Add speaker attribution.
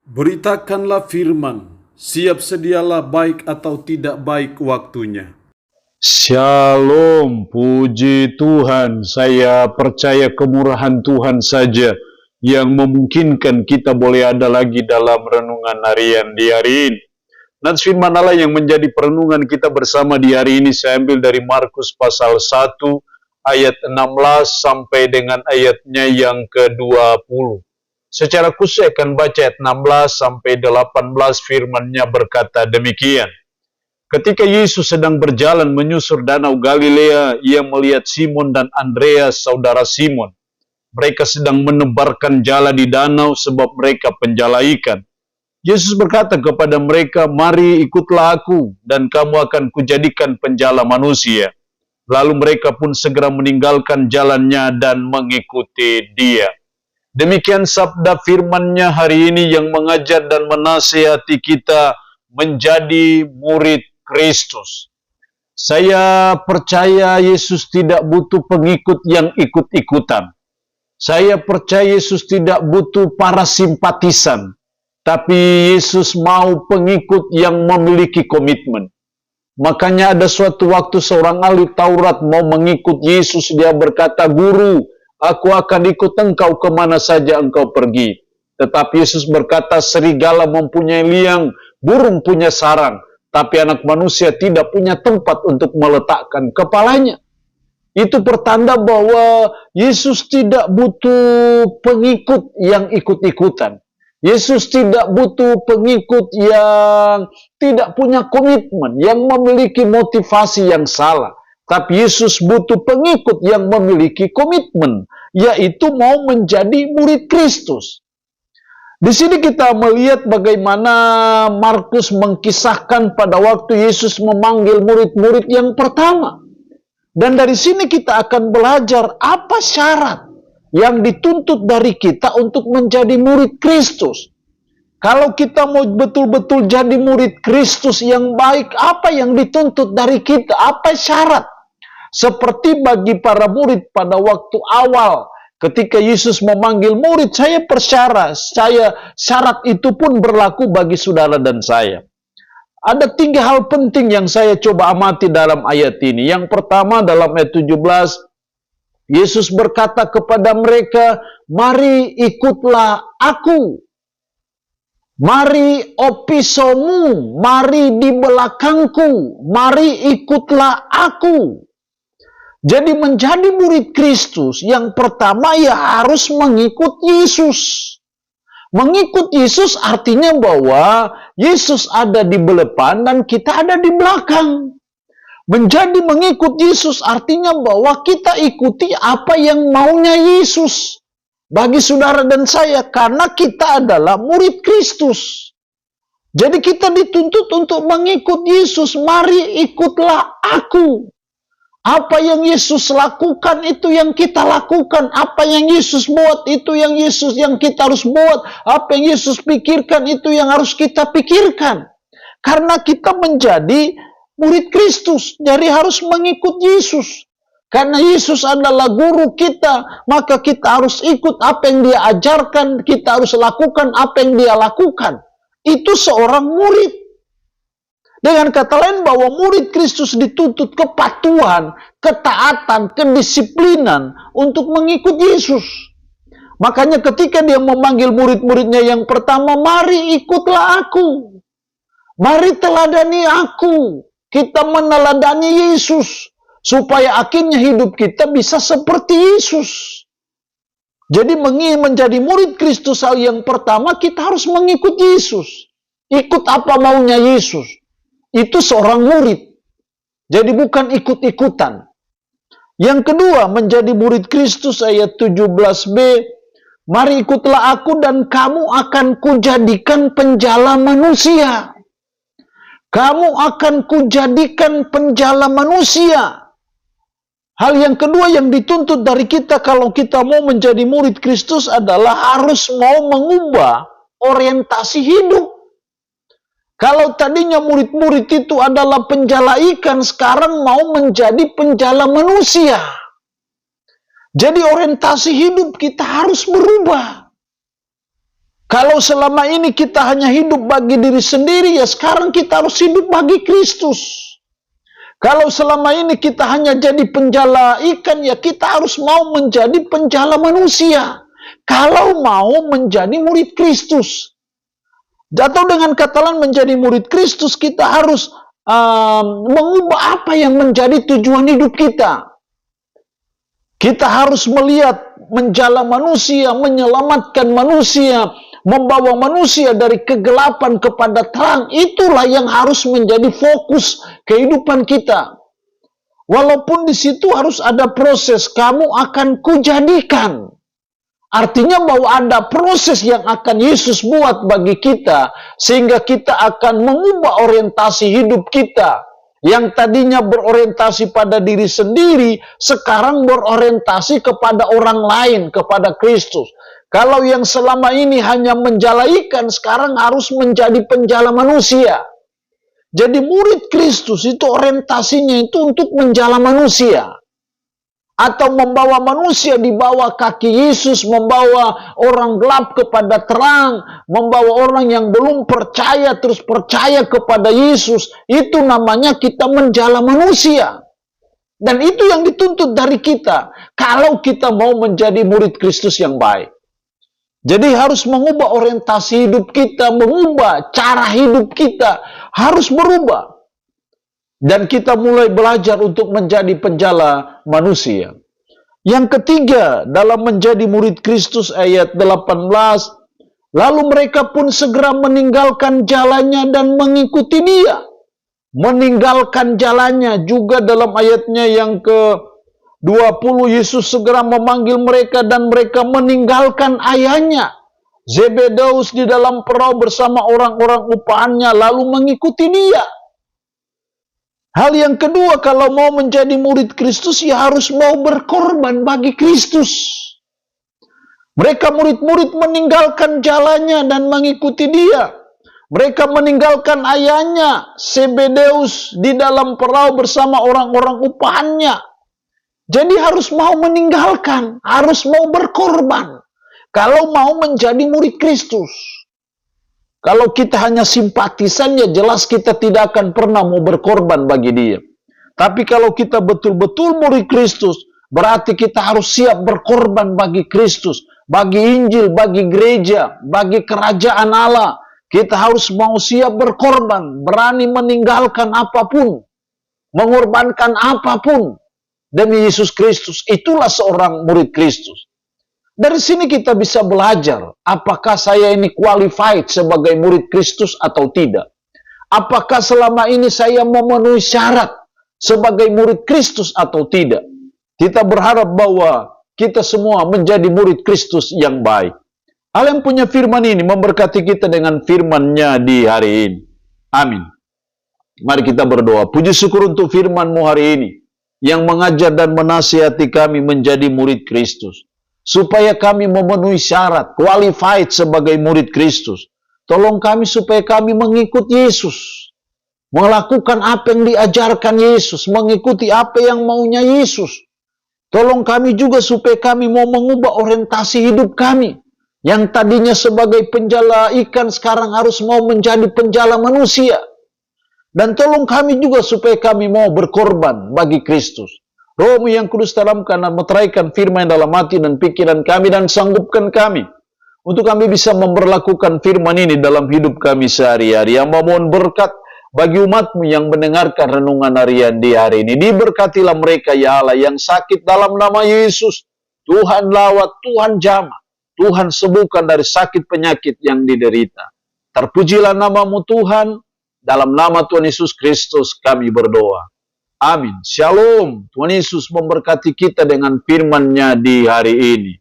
Speaker 1: Beritakanlah firman, siap sedialah baik atau tidak baik waktunya.
Speaker 2: Shalom, puji Tuhan. Saya percaya kemurahan Tuhan saja yang memungkinkan kita boleh ada lagi dalam renungan harian di hari ini. Dan firman Allah yang menjadi perenungan kita bersama di hari ini saya ambil dari Markus pasal 1 ayat 16 sampai dengan ayatnya yang ke-20. Secara khusus saya akan baca ayat 16 sampai 18, firman-Nya berkata demikian. Ketika Yesus sedang berjalan menyusur danau Galilea, ia melihat Simon dan Andreas, saudara Simon. Mereka sedang menebarkan jala di danau sebab mereka penjala ikan. Yesus berkata kepada mereka, "Mari ikutlah aku, dan kamu akan kujadikan penjala manusia." Lalu mereka pun segera meninggalkan jalannya dan mengikuti Dia. Demikian sabda firman-Nya hari ini yang mengajar dan menasihati kita menjadi murid Kristus. Saya percaya Yesus tidak butuh pengikut yang ikut-ikutan. Saya percaya Yesus tidak butuh para simpatisan. Tapi Yesus mau pengikut yang memiliki komitmen. Makanya ada suatu waktu seorang ahli Taurat mau mengikut Yesus. Dia berkata, "Guru, aku akan ikut engkau kemana saja engkau pergi." Tetapi Yesus berkata, "Serigala mempunyai liang, burung punya sarang, tapi anak manusia tidak punya tempat untuk meletakkan kepalanya." Itu pertanda bahwa Yesus tidak butuh pengikut yang ikut-ikutan. Yesus tidak butuh pengikut yang tidak punya komitmen, yang memiliki motivasi yang salah. Tapi Yesus butuh pengikut yang memiliki komitmen, yaitu mau menjadi murid Kristus. Di sini kita melihat bagaimana Markus mengkisahkan pada waktu Yesus memanggil murid-murid yang pertama. Dan dari sini kita akan belajar apa syarat yang dituntut dari kita untuk menjadi murid Kristus. Kalau kita mau betul-betul jadi murid Kristus yang baik, apa yang dituntut dari kita? Apa syarat? Seperti bagi para murid pada waktu awal, ketika Yesus memanggil murid, saya persyarat, syarat itu pun berlaku bagi saudara dan saya. Ada 3 hal penting yang saya coba amati dalam ayat ini. Yang pertama dalam ayat 17, Yesus berkata kepada mereka, "Mari ikutlah aku. Mari opisomu, mari di belakangku, mari ikutlah aku." Jadi menjadi murid Kristus yang pertama ya harus mengikut Yesus. Mengikut Yesus artinya bahwa Yesus ada di depan dan kita ada di belakang. Menjadi mengikut Yesus artinya bahwa kita ikuti apa yang maunya Yesus. Bagi saudara dan saya, karena kita adalah murid Kristus. Jadi kita dituntut untuk mengikut Yesus. Mari ikutlah aku. Apa yang Yesus lakukan itu yang kita lakukan. Apa yang Yesus buat itu yang kita harus buat. Apa yang Yesus pikirkan itu yang harus kita pikirkan. Karena kita menjadi murid Kristus, jadi harus mengikut Yesus. Karena Yesus adalah guru kita, maka kita harus ikut apa yang Dia ajarkan, kita harus lakukan apa yang Dia lakukan. Itu seorang murid. Dengan kata lain bahwa murid Kristus dituntut kepatuhan, ketaatan, kedisiplinan untuk mengikut Yesus. Makanya ketika Dia memanggil murid-muridnya yang pertama, "Mari ikutlah aku. Mari teladani aku." Kita meneladani Yesus supaya akhirnya hidup kita bisa seperti Yesus. Jadi menjadi murid Kristus hal yang pertama kita harus mengikut Yesus. Ikut apa maunya Yesus. Itu seorang murid. Jadi bukan ikut-ikutan. Yang kedua, menjadi murid Kristus ayat 17b, "Mari ikutlah aku dan kamu akan kujadikan penjala manusia." Kamu akan kujadikan penjala manusia. Hal yang kedua yang dituntut dari kita kalau kita mau menjadi murid Kristus adalah harus mau mengubah orientasi hidup. Kalau tadinya murid-murid itu adalah penjala ikan, sekarang mau menjadi penjala manusia. Jadi orientasi hidup kita harus berubah. Kalau selama ini kita hanya hidup bagi diri sendiri, ya sekarang kita harus hidup bagi Kristus. Kalau selama ini kita hanya jadi penjala ikan, ya kita harus mau menjadi penjala manusia. Kalau mau menjadi murid Kristus. Atau dengan kata lain menjadi murid Kristus, kita harus mengubah apa yang menjadi tujuan hidup kita. Kita harus melihat menjala manusia, menyelamatkan manusia, membawa manusia dari kegelapan kepada terang. Itulah yang harus menjadi fokus kehidupan kita. Walaupun di situ harus ada proses, kamu akan kujadikan. Artinya bahwa ada proses yang akan Yesus buat bagi kita, sehingga kita akan mengubah orientasi hidup kita. Yang tadinya berorientasi pada diri sendiri, sekarang berorientasi kepada orang lain, kepada Kristus. Kalau yang selama ini hanya menjala ikan, sekarang harus menjadi penjala manusia. Jadi murid Kristus itu orientasinya itu untuk menjala manusia. Atau membawa manusia di bawah kaki Yesus, membawa orang gelap kepada terang, membawa orang yang belum percaya terus percaya kepada Yesus. Itu namanya kita menjala manusia. Dan itu yang dituntut dari kita, kalau kita mau menjadi murid Kristus yang baik. Jadi harus mengubah orientasi hidup kita, mengubah cara hidup kita, harus berubah. Dan kita mulai belajar untuk menjadi penjala manusia. Yang ketiga, dalam menjadi murid Kristus ayat 18, lalu mereka pun segera meninggalkan jalannya dan mengikuti dia. Meninggalkan jalannya juga dalam ayatnya yang ke-20, Yesus segera memanggil mereka dan mereka meninggalkan ayahnya Zebedeus di dalam perahu bersama orang-orang upahannya lalu mengikuti dia. Hal yang kedua, kalau mau menjadi murid Kristus, ya harus mau berkorban bagi Kristus. Mereka murid-murid meninggalkan jalannya dan mengikuti dia. Mereka meninggalkan ayahnya, Zebedeus, di dalam perahu bersama orang-orang upahannya. Jadi harus mau meninggalkan, harus mau berkorban. Kalau mau menjadi murid Kristus. Kalau kita hanya simpatisan, ya jelas kita tidak akan pernah mau berkorban bagi dia. Tapi kalau kita betul-betul murid Kristus, berarti kita harus siap berkorban bagi Kristus, bagi Injil, bagi gereja, bagi kerajaan Allah. Kita harus mau siap berkorban, berani meninggalkan apapun, mengorbankan apapun demi Yesus Kristus. Itulah seorang murid Kristus. Dari sini kita bisa belajar, apakah saya ini qualified sebagai murid Kristus atau tidak. Apakah selama ini saya memenuhi syarat sebagai murid Kristus atau tidak. Kita berharap bahwa kita semua menjadi murid Kristus yang baik. Allah yang punya firman ini memberkati kita dengan firman-Nya di hari ini. Amin. Mari kita berdoa. Puji syukur untuk firman-Mu hari ini, yang mengajar dan menasihati kami menjadi murid Kristus. Supaya kami memenuhi syarat, qualified sebagai murid Kristus. Tolong kami supaya kami mengikut Yesus. Melakukan apa yang diajarkan Yesus, mengikuti apa yang maunya Yesus. Tolong kami juga supaya kami mau mengubah orientasi hidup kami. Yang tadinya sebagai penjala ikan, sekarang harus mau menjadi penjala manusia. Dan tolong kami juga supaya kami mau berkorban bagi Kristus. Roh-Mu yang kudus dalam kanan meteraikan firman dalam hati dan pikiran kami dan sanggupkan kami untuk kami bisa memperlakukan firman ini dalam hidup kami sehari-hari. Yang memohon berkat bagi umat-Mu yang mendengarkan renungan harian di hari ini. Diberkatilah mereka ya Allah yang sakit dalam nama Yesus. Tuhan lawat, Tuhan jamah, Tuhan sembuhkan dari sakit penyakit yang diderita. Terpujilah nama-Mu Tuhan. Dalam nama Tuhan Yesus Kristus kami berdoa. Amin. Shalom. Tuhan Yesus memberkati kita dengan firman-Nya di hari ini.